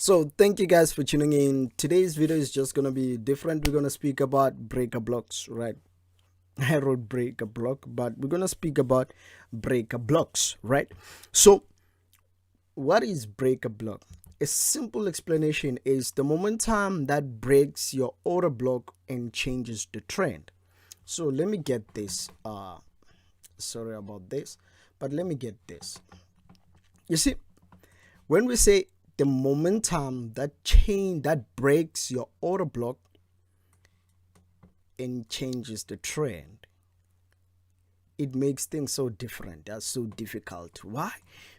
So thank you guys for tuning in. Today's video is just gonna be different. We're gonna speak about breaker blocks, right? I wrote breaker block, but we're gonna speak about breaker blocks, right? So what is breaker block? A simple explanation is the momentum that breaks your order block and changes the trend. So let me get this. Sorry about this, but let me get this. You see, when we say the momentum that breaks your order block and changes the trend, it makes things so different. That's so difficult. Why?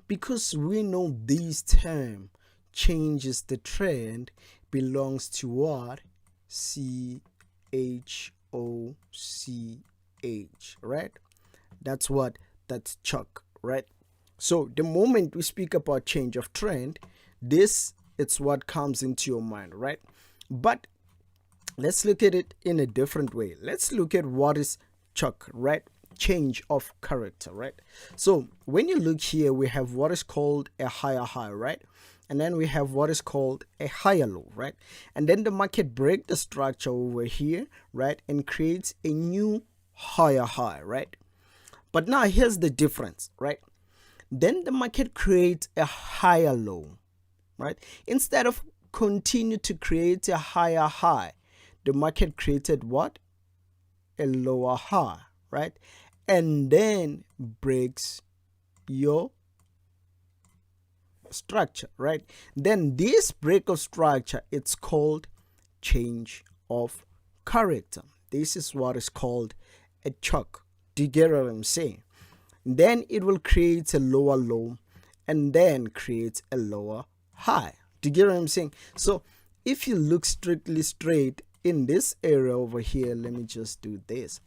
Because we know this term changes the trend belongs to what? CHOCH, right? That's CHOC, right? So the moment we speak about change of trend, it's what comes into your mind, right? But let's look at it in a different way. Let's look at what is CHOC, right? Change of character, right? So when you look here, we have what is called a higher high, right? And then we have what is called a higher low, right? And then the market break the structure over here, right? And creates a new higher high, right? But now here's the difference, right? Then the market creates a higher low, right? Instead of continue to create a higher high, the market created what? A lower high, right? And then breaks your structure, right? Then this break of structure, it's called change of character. This is what is called a CHOC. Do you get what I'm saying? Then it will create a lower low and then create a lower high. Do you get what I'm saying? So if you look strictly straight in this area over here, let me just do this.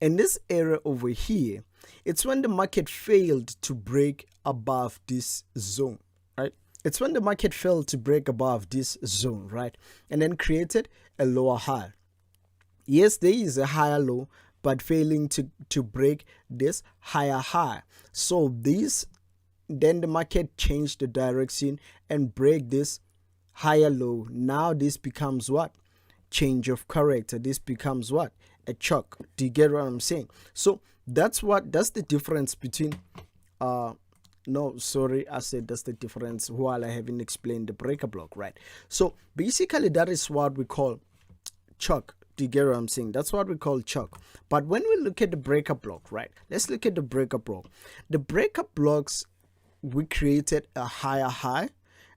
In this area over here, it's when the market failed to break above this zone, right? It's when the market failed to break above this zone, right? And then created a lower high. Yes, there is a higher low, but failing to break this higher high. So then the market changed the direction and break this higher low. Now this becomes what? Change of character. This becomes what? A CHOC. Do you get what I'm saying? So that's the difference between no, sorry, I said that's the difference while I haven't explained the breaker block, right? So basically that is what we call CHOC. Do you get what I'm saying? That's what we call CHOC. But when we look at the breaker block, right? Let's look at the breaker block. The breaker blocks, we created a higher high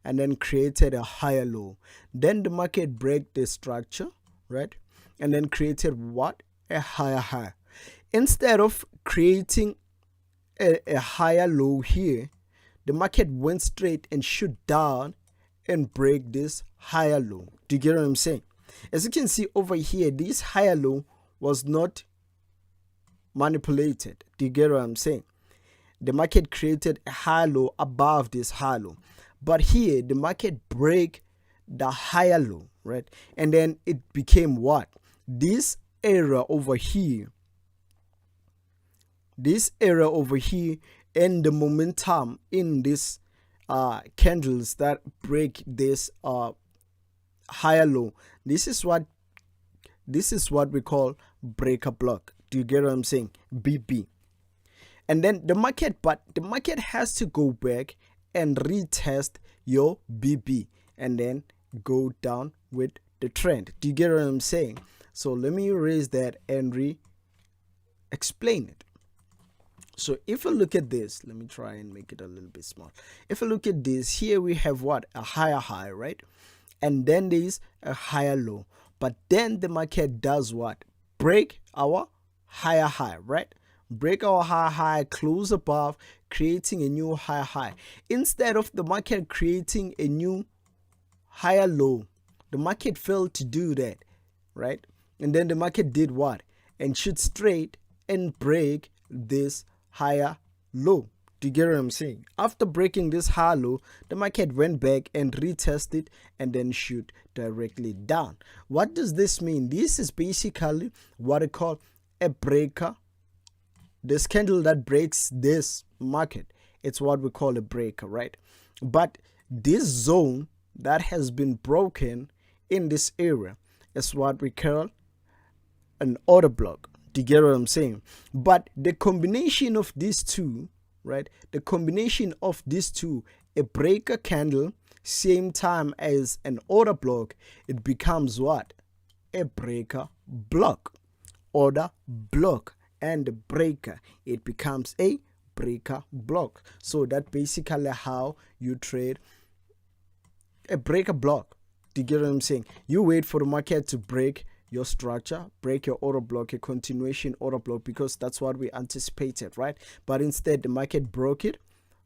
and then created a higher low. Then the market break the structure, right? And then created what? A higher high. Instead of creating a higher low here, the market went straight and shoot down and break this higher low. Do you get what I'm saying? As you can see over here, this higher low was not manipulated. Do you get what I'm saying? The market created a high low above this high low. But here, the market break the higher low, right? And then it became what? This area over here, and the momentum in this candles that break this higher low, this is what we call breaker block. Do you get what I'm saying? BB. And then the market has to go back and retest your BB and then go down with the trend. Do you get what I'm saying? So let me erase that and re-explain it. So if you look at this, let me try and make it a little bit small. If you look at this, here we have what? A higher high, right? And then there is a higher low. But then the market does what? Break our higher high, right? Break our higher high, close above, creating a new higher high. Instead of the market creating a new higher low, the market failed to do that, right? And then the market did what? And shoot straight and break this higher low. Do you get what I'm saying? After breaking this high low, the market went back and retested and then shoot directly down. What does this mean? This is basically what I call a breaker. This candle that breaks this market, it's what we call a breaker, right? But this zone that has been broken in this area is what we call an order block. Do you get what I'm saying? But the combination of these two, right? The combination of these two, a breaker candle, same time as an order block, it becomes what? A breaker block. Order block and breaker, it becomes a breaker block. So that basically how you trade a breaker block. Do you get what I'm saying? You wait for the market to break your structure, break your order block, a continuation order block, because that's what we anticipated, right? But instead the market broke it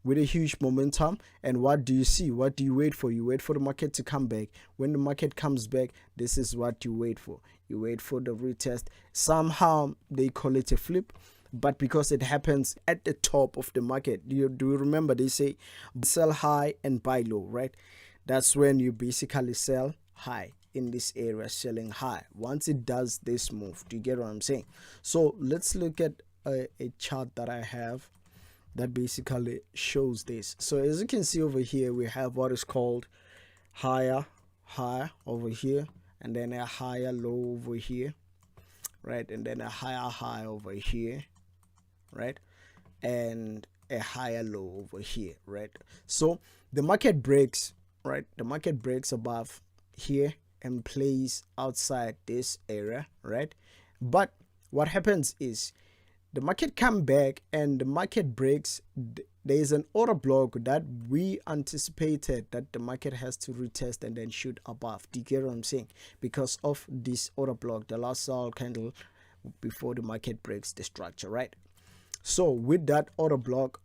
with a huge momentum, and what do you see? What do you wait for? You wait for the market to come back. When the market comes back, this is what you wait for. You wait for the retest. Somehow they call it a flip, but because it happens at the top of the market, do you remember they say sell high and buy low, right? That's when you basically sell high in this area, selling high once it does this move. Do you get what I'm saying? So let's look at a chart that I have that basically shows this. So as you can see over here, we have what is called higher high over here, and then a higher low over here, right? And then a higher high over here, right? And a higher low over here, right? So the market breaks, right? The market breaks above here and plays outside this area, right? But what happens is the market come back and the market breaks. There is an order block that we anticipated that the market has to retest and then shoot above. Do you get what I'm saying? Because of this order block, the last sell candle before the market breaks the structure, right? So with that order block,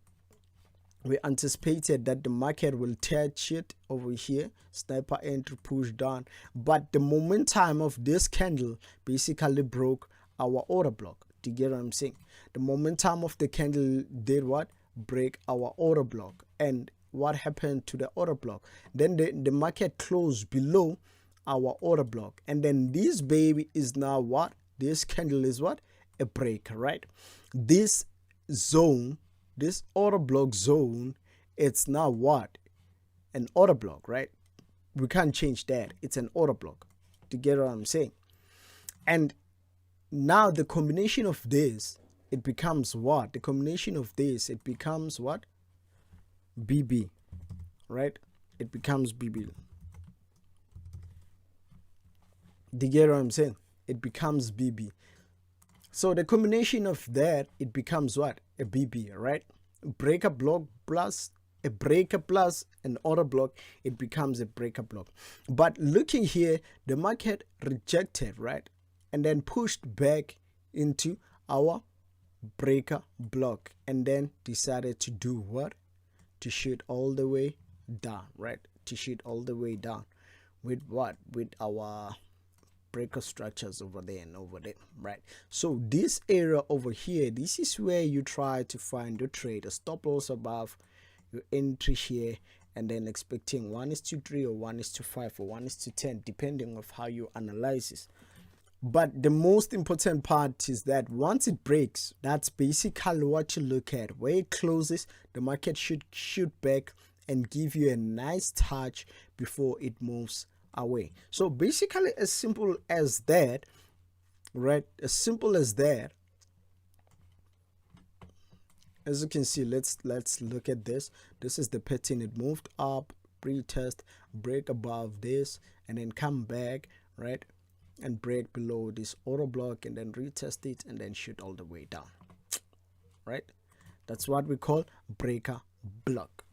we anticipated that the market will touch it over here, sniper entry, push down, but the momentum of this candle basically broke our order block. Do you get what I'm saying? The momentum of the candle did what? Break our order block. And what happened to the order block? Then the market closed below our order block, and then this baby is now what? This candle is what? A break, right? This zone, this order block zone, it's now what? An order block, right? We can't change that. It's an order block. Do you get what I'm saying? And now the combination of this, it becomes what? The combination of this, it becomes what? BB, right? It becomes BB. Do you get what I'm saying? It becomes BB. So the combination of that, it becomes what? A BB, right? Breaker block plus a breaker plus an order block, it becomes a breaker block. But looking here, the market rejected, right? And then pushed back into our breaker block, and then decided to do what? To shoot all the way down, right? To shoot all the way down with what? With our breaker structures over there and over there, right? So this area over here, this is where you try to find your trade, a stop loss above your entry here, and then expecting 1:3 or 1:5 or 1:10, depending of how you analyze this. But the most important part is that once it breaks, that's basically what you look at. Where it closes, the market should shoot back and give you a nice touch before it moves away. So basically as simple as that, right? As simple as that. As you can see, let's look at this. This is the pattern. It moved up, retest, break above this, and then come back, right? And break below this order block, and then retest it, and then shoot all the way down, right? That's what we call breaker block.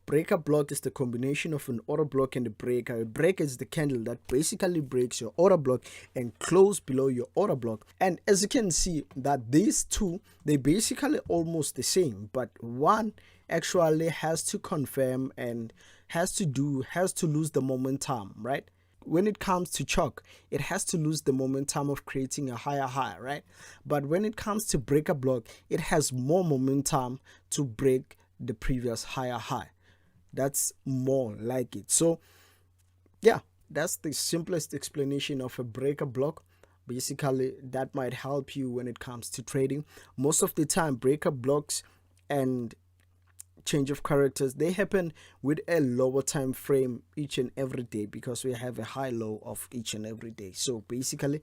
Breaker block is the combination of an order block and a breaker. A breaker is the candle that basically breaks your order block and close below your order block. And as you can see that these two, they basically almost the same, but one actually has to confirm and has to lose the momentum, right? When it comes to chalk, it has to lose the momentum of creating a higher high, right? But when it comes to breaker block, it has more momentum to break the previous higher high. That's more like it. So yeah, that's the simplest explanation of a breaker block. Basically, that might help you when it comes to trading. Most of the time, breaker blocks and change of characters, they happen with a lower time frame each and every day, because we have a high low of each and every day. So basically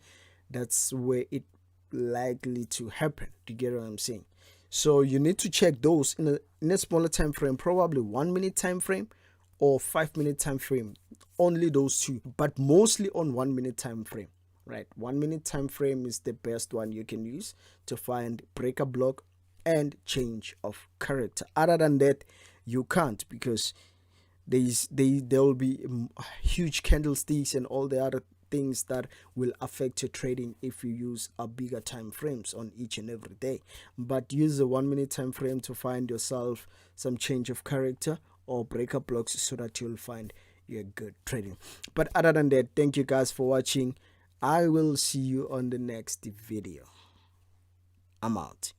that's where it likely to happen. Do you get what I'm saying? So you need to check those in a smaller time frame, probably 1 minute time frame or 5 minute time frame, only those two, but mostly on 1 minute time frame, right? 1 minute time frame is the best one you can use to find breaker block and change of character. Other than that, you can't, because there will be huge candlesticks and all the other things that will affect your trading if you use a bigger time frames on each and every day. But use a 1 minute time frame to find yourself some change of character or breaker blocks, so that you'll find your good trading. But other than that, thank you guys for watching. I will see you on the next video. I'm out.